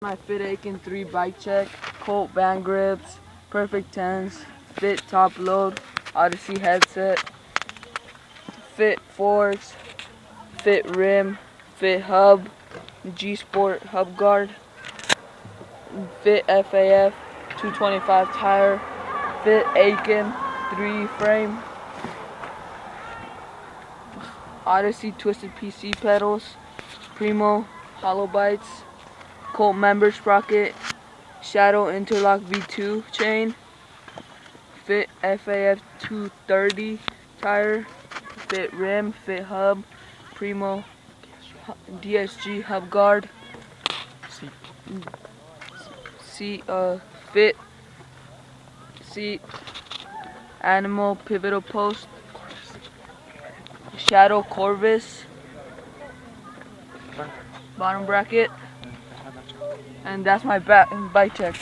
My Fit Aitken 3 bike check, Colt band grips, perfect 10s, Fit top load, Odyssey headset, Fit forks, Fit rim, Fit hub, G Sport hub guard, Fit FAF 225 tire, Fit Aitken 3 frame, Odyssey twisted PC pedals, Primo hollow bites, Colt member sprocket, Shadow interlock V2 chain, Fit FAF 230 tire, Fit rim, Fit hub, Primo DSG hub guard, Fit seat, Animal pivotal post, Shadow Corvus bottom bracket, and that's my bike check.